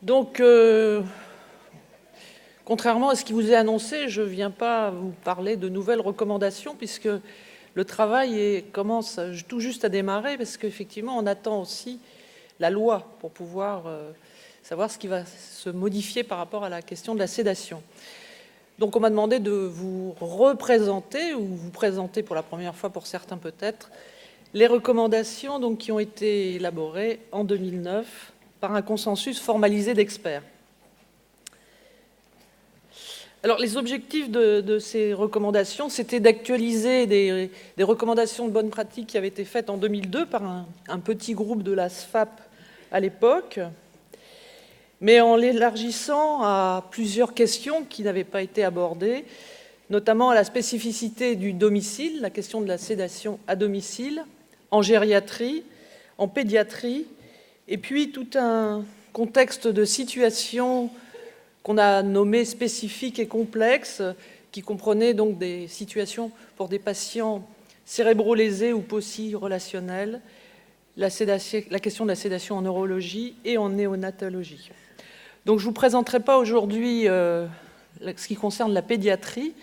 Donc, contrairement à ce qui vous est annoncé, je ne viens pas vous parler de nouvelles recommandations puisque le travail commence tout juste à démarrer parce qu'effectivement, on attend aussi la loi pour pouvoir savoir ce qui va se modifier par rapport à la question de la sédation. Donc on m'a demandé de vous représenter, ou vous présenter pour la première fois pour certains peut-être, les recommandations donc, qui ont été élaborées en 2009 par un consensus formalisé d'experts. Alors les objectifs de ces recommandations, c'était d'actualiser des recommandations de bonne pratique qui avaient été faites en 2002 par un petit groupe de la SFAP à l'époque, mais en l'élargissant à plusieurs questions qui n'avaient pas été abordées, notamment à la spécificité du domicile, la question de la sédation à domicile, en gériatrie, en pédiatrie, et puis tout un contexte de situation qu'on a nommé spécifique et complexe, qui comprenait donc des situations pour des patients cérébro-lésés ou relationnels, la question de la sédation en neurologie et en néonatologie. Donc je ne vous présenterai pas aujourd'hui ce qui concerne la pédiatrie,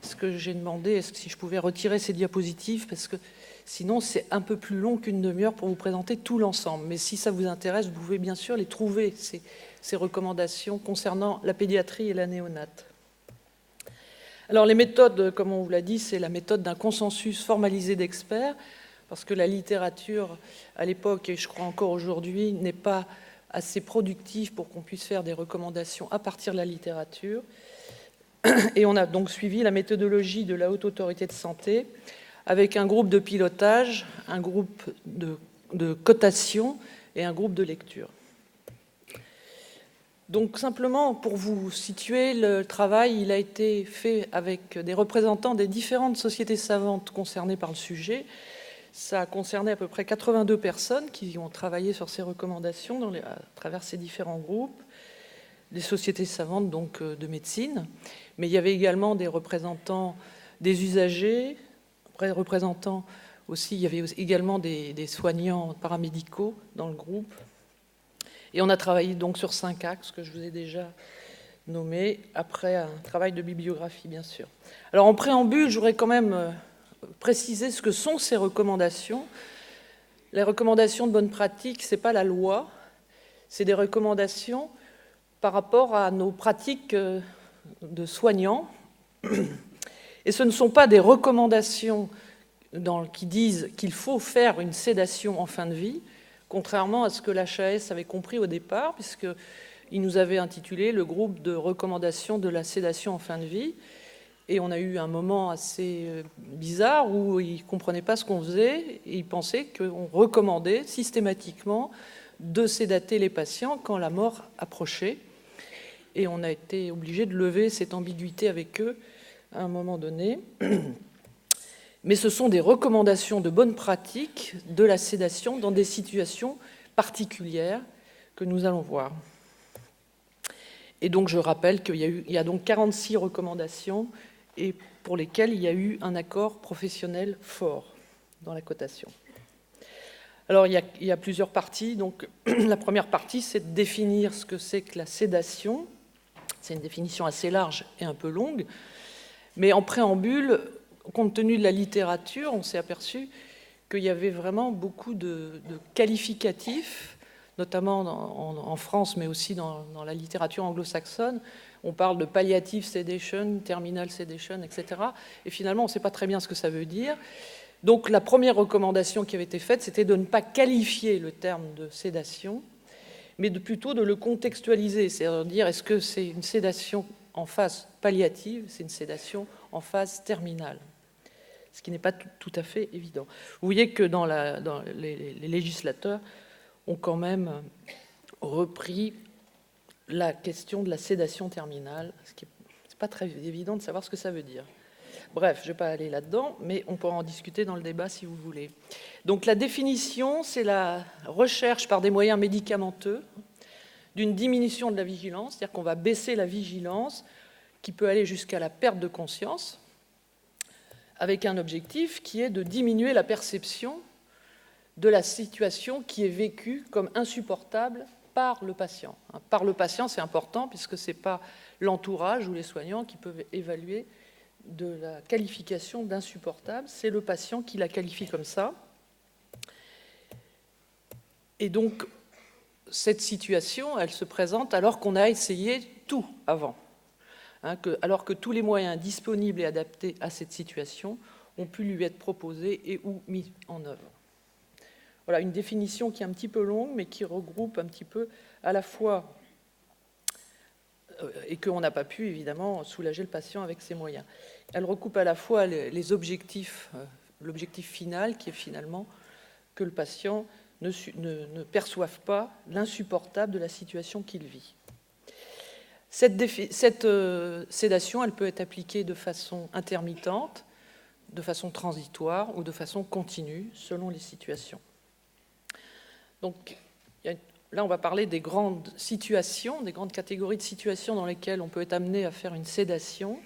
ce que j'ai demandé, est-ce que si je pouvais retirer ces diapositives, parce que sinon c'est un peu plus long qu'une demi-heure pour vous présenter tout l'ensemble. Mais si ça vous intéresse, vous pouvez bien sûr les trouver, ces recommandations concernant la pédiatrie et la néonate. Alors les méthodes, comme on vous l'a dit, c'est la méthode d'un consensus formalisé d'experts, parce que la littérature, à l'époque, et je crois encore aujourd'hui, n'est pas assez productive pour qu'on puisse faire des recommandations à partir de la littérature. Et on a donc suivi la méthodologie de la Haute Autorité de Santé avec un groupe de pilotage, un groupe de cotation et un groupe de lecture. Donc simplement pour vous situer, le travail il a été fait avec des représentants des différentes sociétés savantes concernées par le sujet. Ça a concerné à peu près 82 personnes qui ont travaillé sur ces recommandations à travers ces différents groupes, des sociétés savantes donc de médecine, mais il y avait également des représentants des usagers, représentants aussi, il y avait également des soignants paramédicaux dans le groupe. Et on a travaillé donc sur 5 axes que je vous ai déjà nommés, après un travail de bibliographie bien sûr. Alors en préambule, j'aurais quand même préciser ce que sont ces recommandations. Les recommandations de bonne pratique, ce n'est pas la loi, c'est des recommandations par rapport à nos pratiques de soignants. Et ce ne sont pas des recommandations qui disent qu'il faut faire une sédation en fin de vie, contrairement à ce que l'HAS avait compris au départ, puisqu'il nous avait intitulé le groupe de recommandations de la sédation en fin de vie. Et on a eu un moment assez bizarre où ils ne comprenaient pas ce qu'on faisait et ils pensaient qu'on recommandait systématiquement de sédater les patients quand la mort approchait. Et on a été obligé de lever cette ambiguïté avec eux à un moment donné. Mais ce sont des recommandations de bonne pratique de la sédation dans des situations particulières que nous allons voir. Et donc je rappelle qu'il y a donc 46 recommandations et pour lesquels il y a eu un accord professionnel fort dans la cotation. Alors, il y a plusieurs parties. Donc, la première partie, c'est de définir ce que c'est que la sédation. C'est une définition assez large et un peu longue. Mais en préambule, compte tenu de la littérature, on s'est aperçu qu'il y avait vraiment beaucoup de qualificatifs, notamment en France, mais aussi dans la littérature anglo-saxonne. On parle de palliative sedation, terminal sedation, etc. Et finalement, on ne sait pas très bien ce que ça veut dire. Donc la première recommandation qui avait été faite, c'était de ne pas qualifier le terme de sédation, mais plutôt de le contextualiser, c'est-à-dire dire est-ce que c'est une sédation en phase palliative, c'est une sédation en phase terminale, ce qui n'est pas tout à fait évident. Vous voyez que les législateurs ont quand même repris la question de la sédation terminale, ce qui n'est pas très évident de savoir ce que ça veut dire. Bref, je ne vais pas aller là-dedans, mais on pourra en discuter dans le débat si vous voulez. Donc la définition, c'est la recherche par des moyens médicamenteux d'une diminution de la vigilance, c'est-à-dire qu'on va baisser la vigilance qui peut aller jusqu'à la perte de conscience, avec un objectif qui est de diminuer la perception de la situation qui est vécue comme insupportable par le patient. Par le patient, c'est important puisque ce n'est pas l'entourage ou les soignants qui peuvent évaluer de la qualification d'insupportable, c'est le patient qui la qualifie comme ça. Et donc, cette situation, elle se présente alors qu'on a essayé tout avant, alors que tous les moyens disponibles et adaptés à cette situation ont pu lui être proposés et ou mis en œuvre. Voilà une définition qui est un petit peu longue, mais qui regroupe un petit peu à la fois, et qu'on n'a pas pu évidemment soulager le patient avec ces moyens. Elle recoupe à la fois les objectifs, l'objectif final qui est finalement que le patient ne perçoive pas l'insupportable de la situation qu'il vit. Cette sédation, elle peut être appliquée de façon intermittente, de façon transitoire ou de façon continue, selon les situations. Donc, là, on va parler des grandes situations, des grandes catégories de situations dans lesquelles on peut être amené à faire une sédation.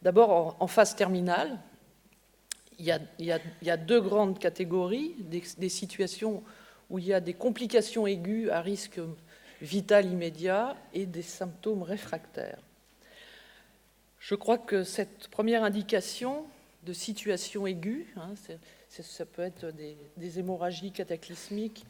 D'abord, en phase terminale, il y a deux grandes catégories, des situations où il y a des complications aiguës à risque vital immédiat et des symptômes réfractaires. Je crois que cette première indication de situation aiguë, ça peut être des hémorragies cataclysmiques,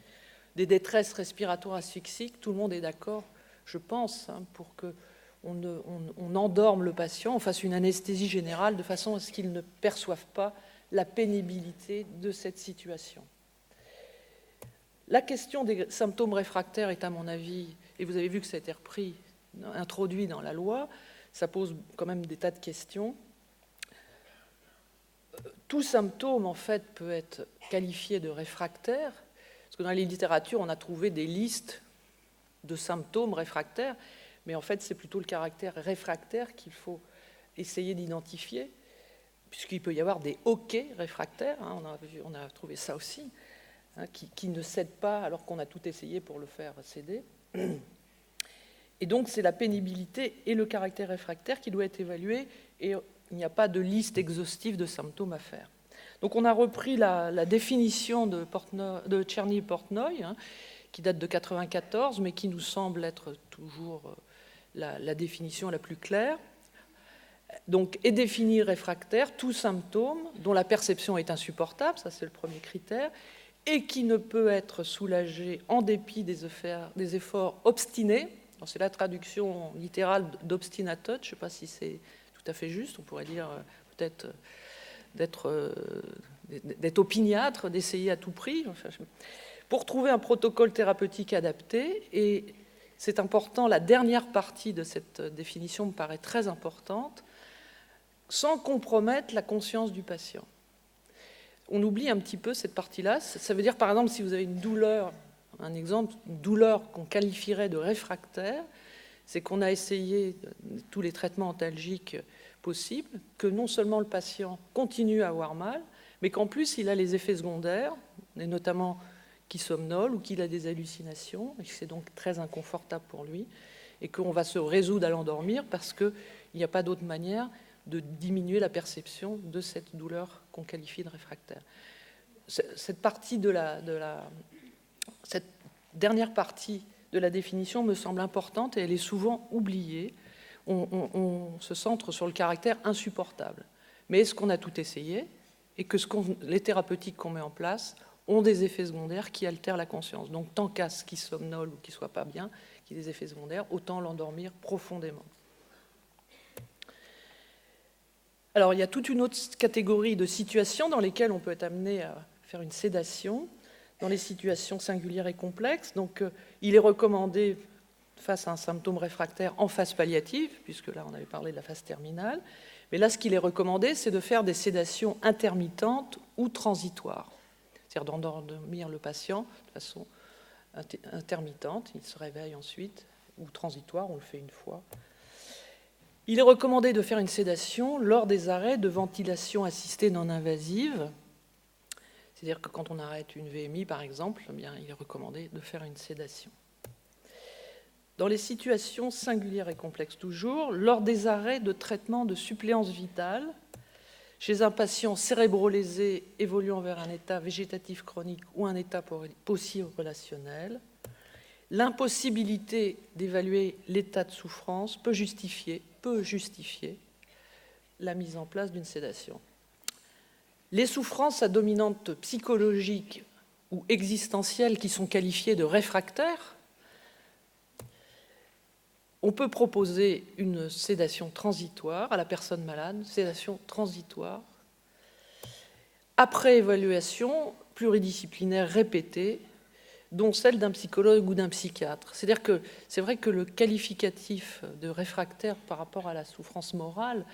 des détresses respiratoires asphyxiques, tout le monde est d'accord, je pense, pour qu'on endorme le patient, on fasse une anesthésie générale de façon à ce qu'il ne perçoive pas la pénibilité de cette situation. La question des symptômes réfractaires est, à mon avis, et vous avez vu que ça a été introduit dans la loi, ça pose quand même des tas de questions. Tout symptôme, en fait, peut être qualifié de réfractaire, parce que dans la littérature, on a trouvé des listes de symptômes réfractaires, mais en fait, c'est plutôt le caractère réfractaire qu'il faut essayer d'identifier, puisqu'il peut y avoir des hoquets réfractaires, on a trouvé ça aussi, qui ne cèdent pas alors qu'on a tout essayé pour le faire céder. Et donc, c'est la pénibilité et le caractère réfractaire qui doit être évalué, et il n'y a pas de liste exhaustive de symptômes à faire. Donc, on a repris la définition de Czerny-Portnoy, qui date de 1994, mais qui nous semble être toujours la définition la plus claire. Donc, est défini réfractaire tout symptôme dont la perception est insupportable, ça c'est le premier critère, et qui ne peut être soulagé en dépit des efforts obstinés. C'est la traduction littérale d'obstinatot, je ne sais pas si c'est tout à fait juste, on pourrait dire peut-être d'être opiniâtre, d'essayer à tout prix, pour trouver un protocole thérapeutique adapté. Et c'est important, la dernière partie de cette définition me paraît très importante, sans compromettre la conscience du patient. On oublie un petit peu cette partie-là. Ça veut dire, par exemple, si vous avez une douleur, un exemple, une douleur qu'on qualifierait de réfractaire, c'est qu'on a essayé tous les traitements antalgiques possibles, que non seulement le patient continue à avoir mal, mais qu'en plus il a les effets secondaires, et notamment qu'il somnole ou qu'il a des hallucinations, et que c'est donc très inconfortable pour lui, et qu'on va se résoudre à l'endormir parce qu'il n'y a pas d'autre manière de diminuer la perception de cette douleur qu'on qualifie de réfractaire. Cette dernière partie de la définition me semble importante et elle est souvent oubliée. On se centre sur le caractère insupportable. Mais est-ce qu'on a tout essayé et que les thérapeutiques qu'on met en place ont des effets secondaires qui altèrent la conscience? Donc tant qu'à ce qu'il somnole ou qu'il ne soit pas bien, qu'il y ait des effets secondaires, autant l'endormir profondément. Alors, il y a toute une autre catégorie de situations dans lesquelles on peut être amené à faire une sédation, dans les situations singulières et complexes. Donc, il est recommandé, face à un symptôme réfractaire, en phase palliative, puisque là, on avait parlé de la phase terminale. Mais là, ce qu'il est recommandé, c'est de faire des sédations intermittentes ou transitoires. C'est-à-dire d'endormir le patient de façon intermittente, il se réveille ensuite, ou transitoire, on le fait une fois. Il est recommandé de faire une sédation lors des arrêts de ventilation assistée non invasive. C'est-à-dire que quand on arrête une VMI, par exemple, eh bien, il est recommandé de faire une sédation. Dans les situations singulières et complexes toujours, lors des arrêts de traitement de suppléance vitale, chez un patient cérébrolésé évoluant vers un état végétatif chronique ou un état post-relationnel, l'impossibilité d'évaluer l'état de souffrance peut justifier la mise en place d'une sédation. Les souffrances à dominante psychologique ou existentielle qui sont qualifiées de réfractaires, on peut proposer une sédation transitoire à la personne malade, une sédation transitoire, après évaluation pluridisciplinaire répétée, dont celle d'un psychologue ou d'un psychiatre. C'est-à-dire que c'est vrai que le qualificatif de réfractaire par rapport à la souffrance morale,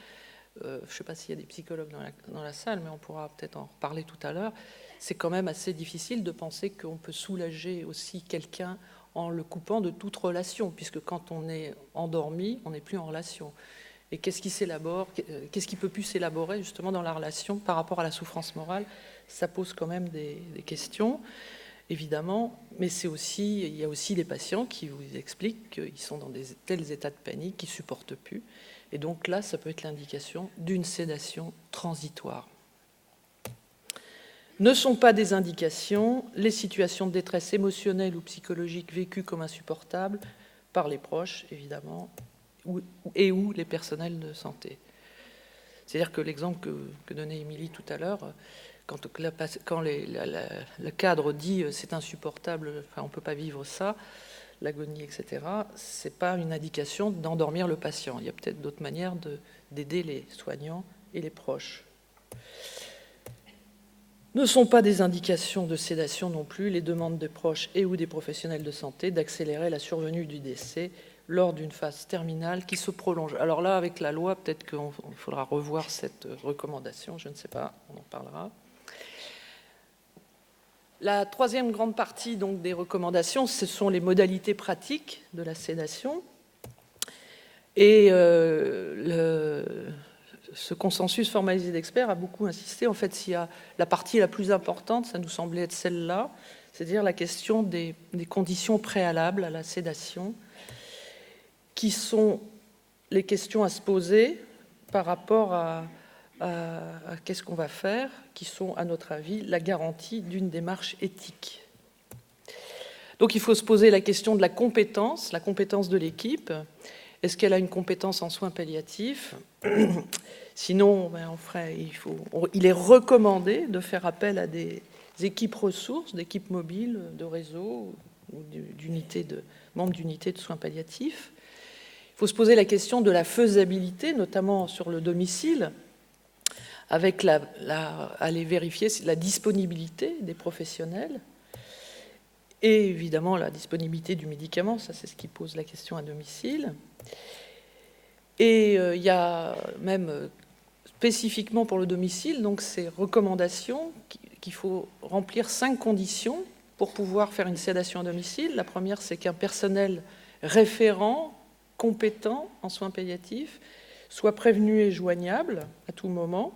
je ne sais pas s'il y a des psychologues dans la salle, mais on pourra peut-être en reparler tout à l'heure, c'est quand même assez difficile de penser qu'on peut soulager aussi quelqu'un en le coupant de toute relation, puisque quand on est endormi, on n'est plus en relation. Et qu'est-ce qui peut plus s'élaborer justement dans la relation par rapport à la souffrance morale? Ça pose quand même des questions, évidemment, mais il y a aussi des patients qui vous expliquent qu'ils sont dans des tels états de panique qu'ils ne supportent plus. Et donc là, ça peut être l'indication d'une sédation transitoire. Ne sont pas des indications les situations de détresse émotionnelle ou psychologique vécues comme insupportables par les proches, évidemment, ou les personnels de santé. C'est-à-dire que l'exemple que donnait Émilie tout à l'heure, quand le cadre dit c'est insupportable, enfin, on ne peut pas vivre ça, l'agonie, etc., ce n'est pas une indication d'endormir le patient. Il y a peut-être d'autres manières d'aider les soignants et les proches. Ne sont pas des indications de sédation non plus les demandes des proches et ou des professionnels de santé d'accélérer la survenue du décès lors d'une phase terminale qui se prolonge. Alors là, avec la loi, peut-être qu'il faudra revoir cette recommandation, je ne sais pas, on en parlera. La troisième grande partie donc, des recommandations, ce sont les modalités pratiques de la sédation. Et ce consensus formalisé d'experts a beaucoup insisté. En fait, s'il y a la partie la plus importante, ça nous semblait être celle-là, c'est-à-dire la question des conditions préalables à la sédation, qui sont les questions à se poser par rapport à qu'est-ce qu'on va faire, qui sont, à notre avis, la garantie d'une démarche éthique. Donc il faut se poser la question de la compétence de l'équipe. Est-ce qu'elle a une compétence en soins palliatifs? Sinon, il est recommandé de faire appel à des équipes ressources, d'équipes mobiles, de réseaux, ou membres d'unités de soins palliatifs. Il faut se poser la question de la faisabilité, notamment sur le domicile, avec aller vérifier la disponibilité des professionnels et évidemment la disponibilité du médicament, ça c'est ce qui pose la question à domicile. Et il y a même spécifiquement pour le domicile, donc ces recommandations qu'il faut remplir 5 conditions pour pouvoir faire une sédation à domicile. La première, c'est qu'un personnel référent, compétent en soins palliatifs, soit prévenu et joignable à tout moment,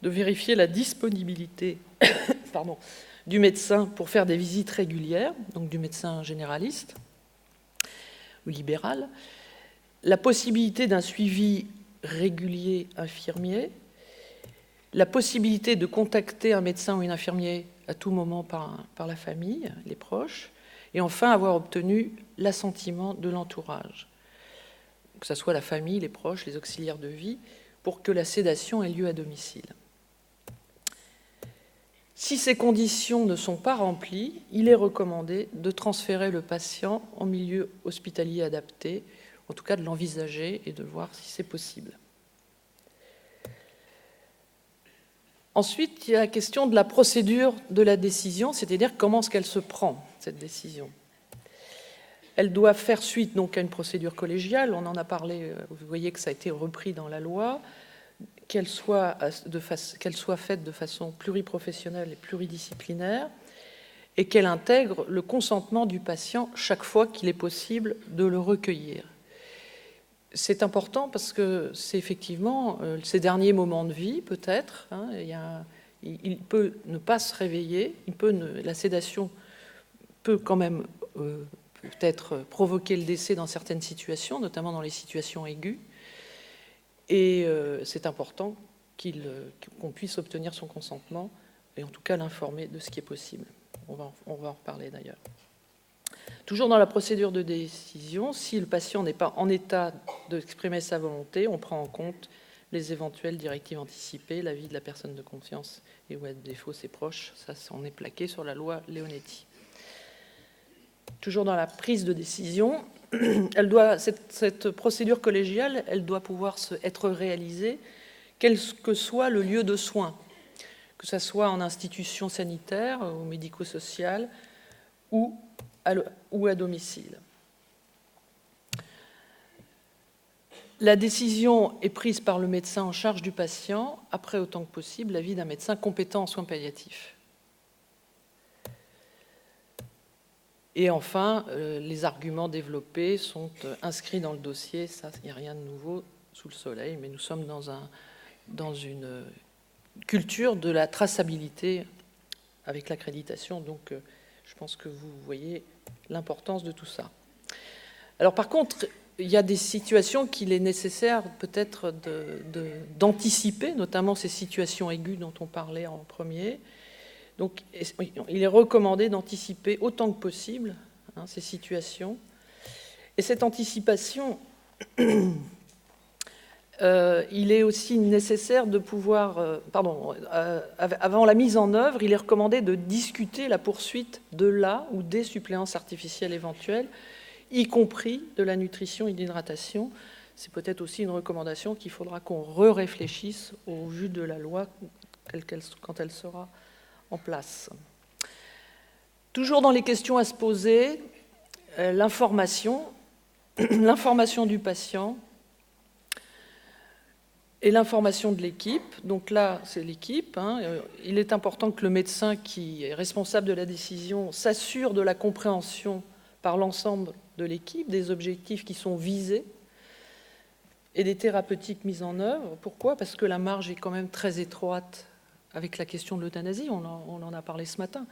de vérifier la disponibilité du médecin pour faire des visites régulières, donc du médecin généraliste ou libéral, la possibilité d'un suivi régulier infirmier, la possibilité de contacter un médecin ou une infirmier à tout moment par la famille, les proches, et enfin avoir obtenu l'assentiment de l'entourage, que ce soit la famille, les proches, les auxiliaires de vie, pour que la sédation ait lieu à domicile. Si ces conditions ne sont pas remplies, il est recommandé de transférer le patient en milieu hospitalier adapté, en tout cas de l'envisager et de voir si c'est possible. Ensuite, il y a la question de la procédure de la décision, c'est-à-dire comment est-ce qu'elle se prend, cette décision. Elle doit faire suite donc à une procédure collégiale, on en a parlé, vous voyez que ça a été repris dans la loi, qu'elle soit faite de façon pluriprofessionnelle et pluridisciplinaire, et qu'elle intègre le consentement du patient chaque fois qu'il est possible de le recueillir. C'est important parce que c'est effectivement ces derniers moments de vie, peut-être. Il peut ne pas se réveiller, la sédation peut quand même peut-être provoquer le décès dans certaines situations, notamment dans les situations aiguës. Et c'est important qu'on puisse obtenir son consentement et en tout cas l'informer de ce qui est possible. On va en reparler d'ailleurs. Toujours dans la procédure de décision, si le patient n'est pas en état d'exprimer sa volonté, on prend en compte les éventuelles directives anticipées, l'avis de la personne de confiance et ou à défaut ses proches. Ça, on est plaqué sur la loi Leonetti. Toujours dans la prise de décision, cette procédure collégiale, elle doit pouvoir être réalisée, quel que soit le lieu de soins, que ce soit en institution sanitaire ou médico-sociale ou à domicile. La décision est prise par le médecin en charge du patient, après autant que possible l'avis d'un médecin compétent en soins palliatifs. Et enfin, les arguments développés sont inscrits dans le dossier. Ça, il n'y a rien de nouveau sous le soleil, mais nous sommes dans une culture de la traçabilité avec l'accréditation. Donc, je pense que vous voyez l'importance de tout ça. Alors, par contre, il y a des situations qu'il est nécessaire peut-être d'anticiper, notamment ces situations aiguës dont on parlait en premier. Donc, il est recommandé d'anticiper autant que possible ces situations. Et cette anticipation, il est aussi nécessaire de pouvoir... avant la mise en œuvre, il est recommandé de discuter la poursuite de la ou des suppléances artificielles éventuelles, y compris de la nutrition et de l'hydratation. C'est peut-être aussi une recommandation qu'il faudra qu'on réfléchisse au vu de la loi quand elle sera en place. Toujours dans les questions à se poser, l'information du patient et l'information de l'équipe. Donc là, c'est l'équipe. Il est important que le médecin qui est responsable de la décision s'assure de la compréhension par l'ensemble de l'équipe des objectifs qui sont visés et des thérapeutiques mises en œuvre. Pourquoi ? Parce que la marge est quand même très étroite avec la question de l'euthanasie, on en a parlé ce matin,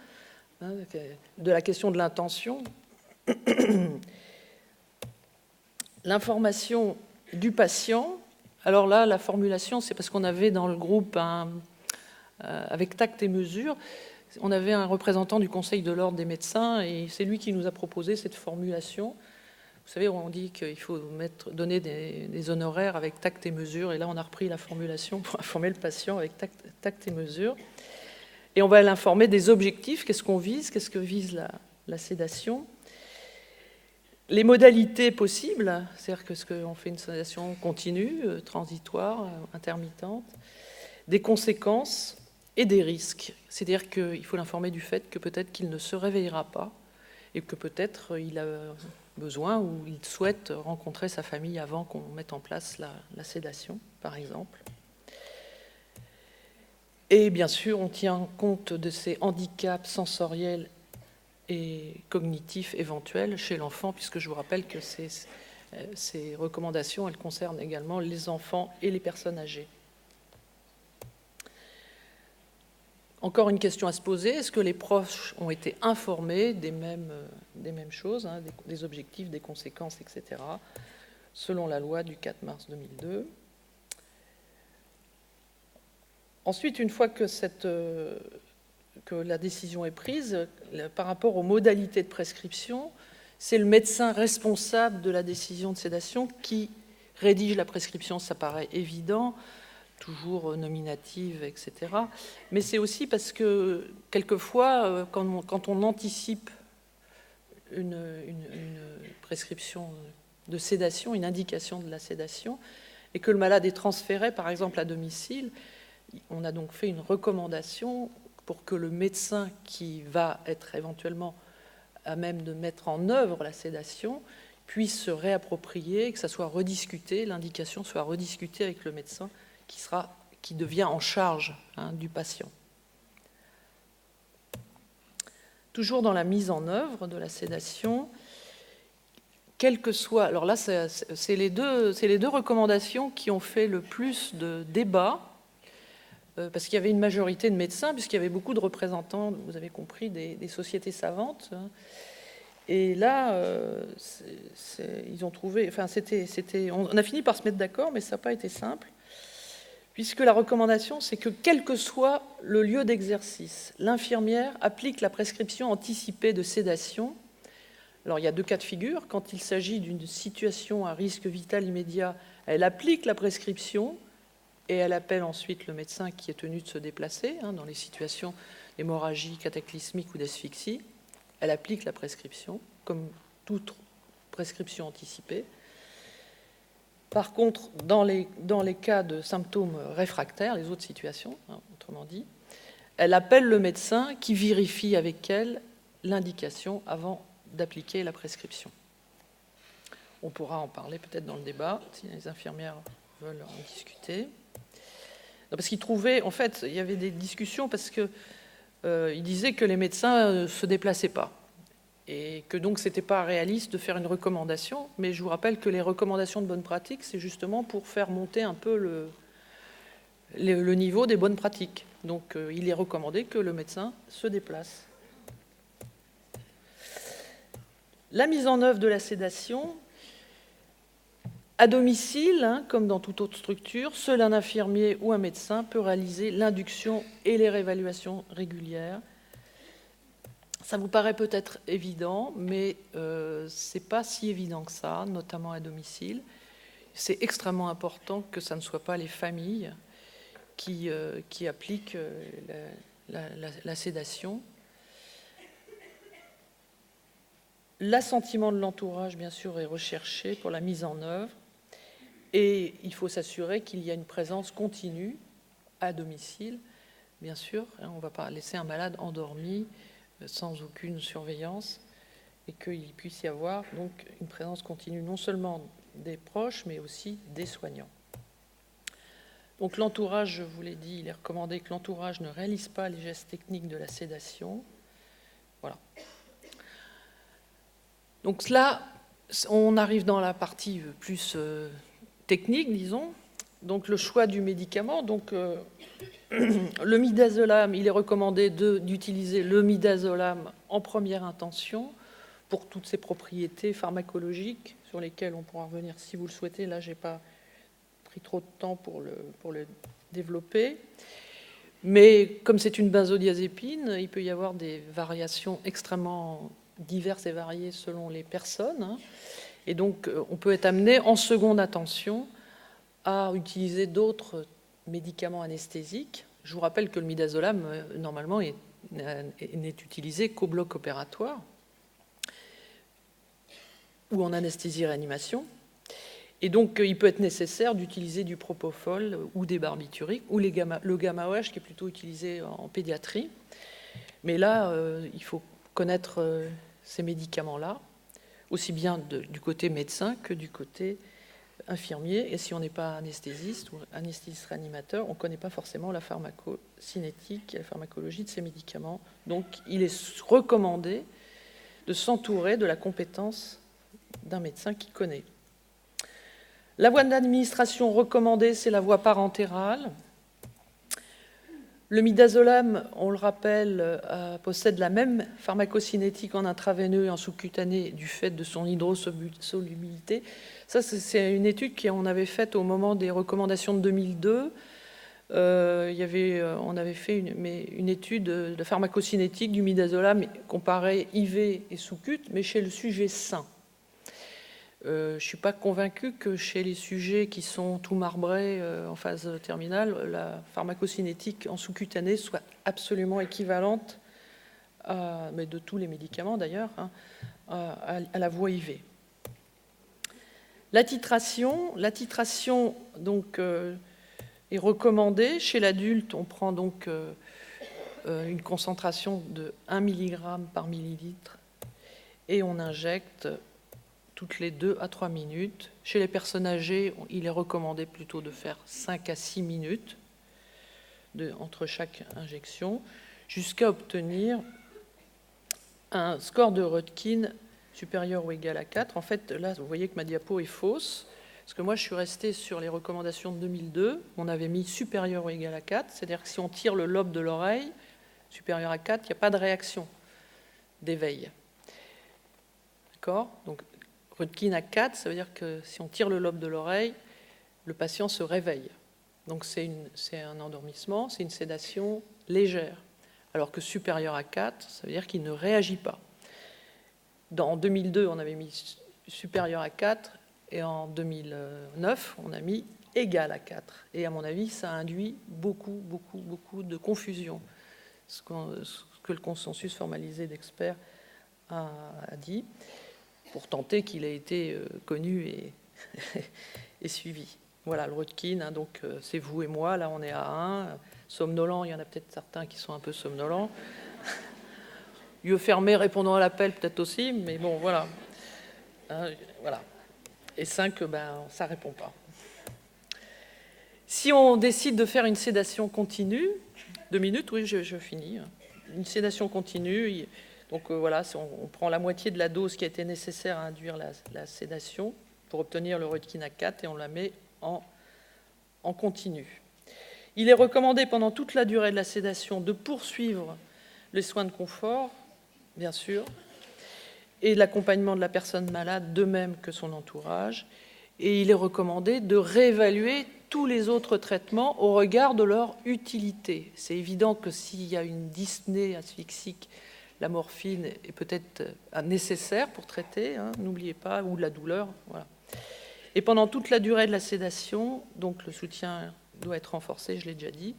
de la question de l'intention. L'information du patient, alors là, la formulation, c'est parce qu'on avait dans le groupe, avec tact et mesure, on avait un représentant du Conseil de l'ordre des médecins, et c'est lui qui nous a proposé cette formulation. Vous savez, on dit qu'il faut donner des honoraires avec tact et mesure, et là, on a repris la formulation pour informer le patient avec tact et mesure. Et on va l'informer des objectifs, qu'est-ce qu'on vise, qu'est-ce que vise la sédation, les modalités possibles, c'est-à-dire que ce qu'on fait une sédation continue, transitoire, intermittente, des conséquences et des risques. C'est-à-dire qu'il faut l'informer du fait que peut-être qu'il ne se réveillera pas et que peut-être il a besoin ou il souhaite rencontrer sa famille avant qu'on mette en place la sédation, par exemple. Et bien sûr, on tient compte de ces handicaps sensoriels et cognitifs éventuels chez l'enfant, puisque je vous rappelle que ces recommandations, elles concernent également les enfants et les personnes âgées. Encore une question à se poser, est-ce que les proches ont été informés des mêmes choses, des objectifs, des conséquences, etc., selon la loi du 4 mars 2002 ? Ensuite, une fois que la décision est prise, par rapport aux modalités de prescription, c'est le médecin responsable de la décision de sédation qui rédige la prescription, ça paraît évident, toujours nominative, etc. Mais c'est aussi parce que, quelquefois, quand on anticipe une prescription de sédation, une indication de la sédation, et que le malade est transféré, par exemple, à domicile, on a donc fait une recommandation pour que le médecin qui va être éventuellement à même de mettre en œuvre la sédation puisse se réapproprier, que ça soit rediscuté, l'indication soit rediscutée avec le médecin qui devient en charge du patient. Toujours dans la mise en œuvre de la sédation, quel que soit... Alors là, c'est les deux recommandations qui ont fait le plus de débats, parce qu'il y avait une majorité de médecins, puisqu'il y avait beaucoup de représentants, vous avez compris, des sociétés savantes. Et là, ils ont trouvé... Enfin, on a fini par se mettre d'accord, mais ça n'a pas été simple, puisque la recommandation, c'est que quel que soit le lieu d'exercice, l'infirmière applique la prescription anticipée de sédation Alors, il y a 2 cas de figure. Quand il s'agit d'une situation à risque vital immédiat, elle applique la prescription et elle appelle ensuite le médecin qui est tenu de se déplacer, dans les situations d'hémorragie cataclysmique ou d'asphyxie. Elle applique la prescription, comme toute prescription anticipée. Par contre, dans les cas de symptômes réfractaires, les autres situations, autrement dit, elle appelle le médecin qui vérifie avec elle l'indication avant d'appliquer la prescription. On pourra en parler peut-être dans le débat, si les infirmières veulent en discuter. Parce qu'ils trouvaient, en fait, il y avait des discussions parce qu'ils disaient que les médecins ne se déplaçaient pas et que donc ce n'était pas réaliste de faire une recommandation. Mais je vous rappelle que les recommandations de bonne pratique, c'est justement pour faire monter un peu le niveau des bonnes pratiques. Donc il est recommandé que le médecin se déplace. La mise en œuvre de la sédation, à domicile, comme dans toute autre structure, seul un infirmier ou un médecin peut réaliser l'induction et les réévaluations régulières. Ça vous paraît peut-être évident, mais ce n'est pas si évident que ça, notamment à domicile. C'est extrêmement important que ça ne soit pas les familles qui appliquent la sédation. L'assentiment de l'entourage, bien sûr, est recherché pour la mise en œuvre. Et il faut s'assurer qu'il y a une présence continue à domicile, bien sûr. On ne va pas laisser un malade endormi sans aucune surveillance et qu'il puisse y avoir donc une présence continue non seulement des proches, mais aussi des soignants. Donc l'entourage, je vous l'ai dit, il est recommandé que l'entourage ne réalise pas les gestes techniques de la sédation. Voilà. Donc là, on arrive dans la partie plus technique, disons. Donc le choix du médicament. Donc le midazolam, il est recommandé d'utiliser le midazolam en première intention pour toutes ses propriétés pharmacologiques sur lesquelles on pourra revenir si vous le souhaitez. Là, je n'ai pas pris trop de temps pour le développer. Mais comme c'est une benzodiazépine, il peut y avoir des variations extrêmement diverses et variées selon les personnes. Et donc, on peut être amené en seconde intention à utiliser d'autres médicaments anesthésiques. Je vous rappelle que le midazolam, normalement, n'est utilisé qu'au bloc opératoire ou en anesthésie-réanimation. Et donc, il peut être nécessaire d'utiliser du propofol ou des barbituriques ou le gamma-OH qui est plutôt utilisé en pédiatrie. Mais là, il faut connaître ces médicaments-là, aussi bien du côté médecin que du côté infirmier. Et si on n'est pas anesthésiste ou anesthésiste réanimateur, on ne connaît pas forcément la pharmacocinétique et la pharmacologie de ces médicaments. Donc, il est recommandé de s'entourer de la compétence d'un médecin qui connaît. La voie d'administration recommandée, c'est la voie parentérale. Le midazolam, on le rappelle, possède la même pharmacocinétique en intraveineux et en sous-cutané du fait de son hydrosolubilité. Ça, c'est une étude qu'on avait faite au moment des recommandations de 2002. On avait fait une étude de pharmacocinétique du midazolam comparé IV et sous-cut, mais chez le sujet sain. Je ne suis pas convaincue que chez les sujets qui sont tout marbrés en phase terminale, la pharmacocinétique en sous-cutané soit absolument équivalente, mais de tous les médicaments d'ailleurs, à la voie IV. La titration donc, est recommandée. Chez l'adulte, on prend donc une concentration de 1 mg par millilitre et on injecte toutes les 2 à 3 minutes. Chez les personnes âgées, il est recommandé plutôt de faire 5 à 6 minutes entre chaque injection, jusqu'à obtenir un score de Röntgen supérieur ou égal à 4. En fait, là, vous voyez que ma diapo est fausse, parce que moi, je suis restée sur les recommandations de 2002. On avait mis supérieur ou égal à 4, c'est-à-dire que si on tire le lobe de l'oreille, supérieur à 4, il n'y a pas de réaction d'éveil. D'accord ? Donc, Röntgen à 4, ça veut dire que si on tire le lobe de l'oreille, le patient se réveille. Donc c'est un endormissement, c'est une sédation légère. Alors que supérieur à 4, ça veut dire qu'il ne réagit pas. En 2002, on avait mis supérieur à 4, et en 2009, on a mis égal à 4. Et à mon avis, ça induit beaucoup de confusion, ce que le consensus formalisé d'experts a dit, pour tenter qu'il ait été connu et suivi. Voilà, le Röntgen, hein, donc c'est vous et moi, là on est à 1. Somnolent, il y en a peut-être certains qui sont un peu somnolents. Yeux fermés, répondant à l'appel, peut-être aussi, mais bon, voilà. Voilà. Et 5, ça ne répond pas. Si on décide de faire une sédation continue, 2 minutes, oui, je finis. Une sédation continue, donc voilà, on prend la moitié de la dose qui a été nécessaire à induire la sédation pour obtenir le Röntgen à 4 et on la met en continu. Il est recommandé pendant toute la durée de la sédation de poursuivre les soins de confort, bien sûr, et l'accompagnement de la personne malade, de même que son entourage. Et il est recommandé de réévaluer tous les autres traitements au regard de leur utilité. C'est évident que s'il y a une dyspnée asphyxique, la morphine est peut-être nécessaire pour traiter, hein, n'oubliez pas, ou la douleur. Voilà. Et pendant toute la durée de la sédation, donc le soutien doit être renforcé, je l'ai déjà dit.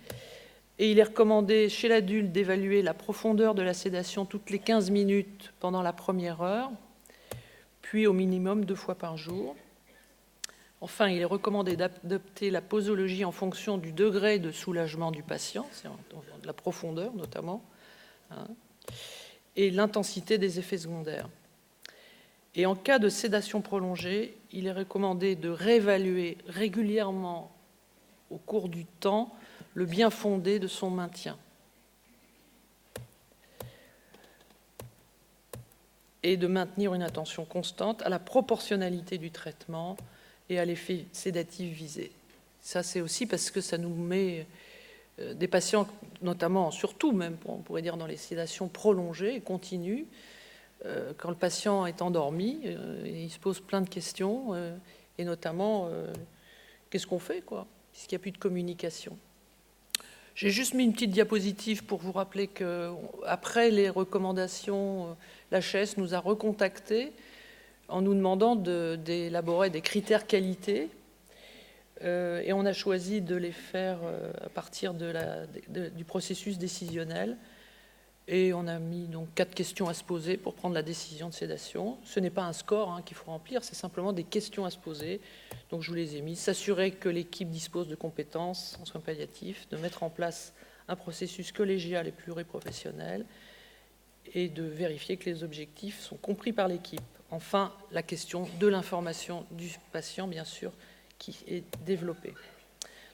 Et il est recommandé chez l'adulte d'évaluer la profondeur de la sédation toutes les 15 minutes pendant la première heure, puis au minimum 2 fois par jour. Enfin, il est recommandé d'adapter la posologie en fonction du degré de soulagement du patient, c'est de la profondeur notamment, hein, et l'intensité des effets secondaires. Et en cas de sédation prolongée, il est recommandé de réévaluer régulièrement au cours du temps le bien fondé de son maintien. Et de maintenir une attention constante à la proportionnalité du traitement et à l'effet sédatif visé. Ça, c'est aussi parce que ça nous met des patients, notamment, surtout même, on pourrait dire dans les sédations prolongées et continues, quand le patient est endormi, il se pose plein de questions, et notamment, qu'est-ce qu'on fait, quoi, puisqu'il n'y a plus de communication. J'ai juste mis une petite diapositive pour vous rappeler qu'après les recommandations, l'HS nous a recontactés en nous demandant d'élaborer des critères qualité, et on a choisi de les faire à partir du processus décisionnel. Et on a mis donc 4 questions à se poser pour prendre la décision de sédation. Ce n'est pas un score qu'il faut remplir, c'est simplement des questions à se poser. Donc je vous les ai mis. S'assurer que l'équipe dispose de compétences en soins palliatifs, de mettre en place un processus collégial et pluriprofessionnel, et de vérifier que les objectifs sont compris par l'équipe. Enfin, la question de l'information du patient, bien sûr, qui est développée.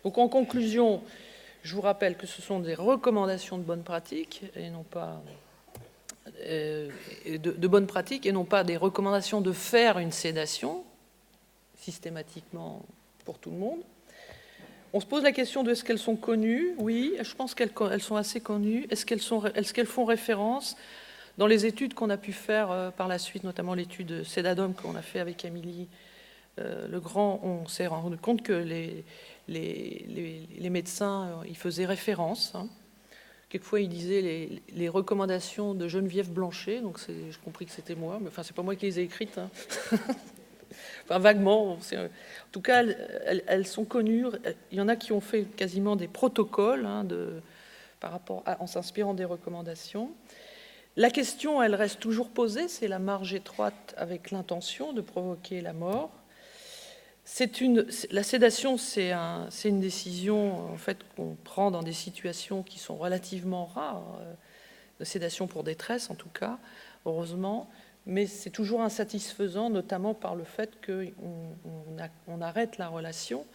Donc en conclusion, je vous rappelle que ce sont des recommandations de bonne pratique et non pas de bonne pratique et non pas des recommandations de faire une sédation systématiquement pour tout le monde. On se pose la question de est-ce qu'elles sont connues? Oui, je pense qu'elles sont assez connues. Est-ce qu'elles font référence? Dans les études qu'on a pu faire par la suite, notamment l'étude Sédadome qu'on a fait avec Amélie Legrand, on s'est rendu compte que les médecins, ils faisaient référence. Quelquefois, ils disaient les recommandations de Geneviève Blanchet, donc j'ai compris que c'était moi, mais enfin, c'est pas moi qui les ai écrites. Enfin, vaguement. En tout cas, elles sont connues. Il y en a qui ont fait quasiment des protocoles en s'inspirant des recommandations. La question, elle reste toujours posée, c'est la marge étroite avec l'intention de provoquer la mort. La sédation, c'est une décision en fait, qu'on prend dans des situations qui sont relativement rares, de sédation pour détresse en tout cas, heureusement, mais c'est toujours insatisfaisant, notamment par le fait qu'on arrête la relation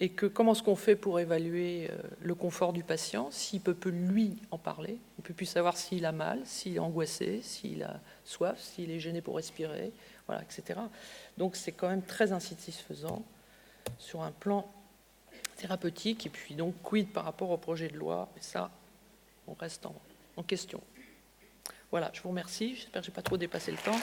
et que comment est-ce qu'on fait pour évaluer le confort du patient, s'il peut plus lui en parler, on ne peut plus savoir s'il a mal, s'il est angoissé, s'il a soif, s'il est gêné pour respirer, voilà, etc. Donc c'est quand même très insatisfaisant sur un plan thérapeutique. Et puis donc, quid par rapport au projet de loi? Et ça, on reste en question. Voilà, je vous remercie. J'espère que je n'ai pas trop dépassé le temps.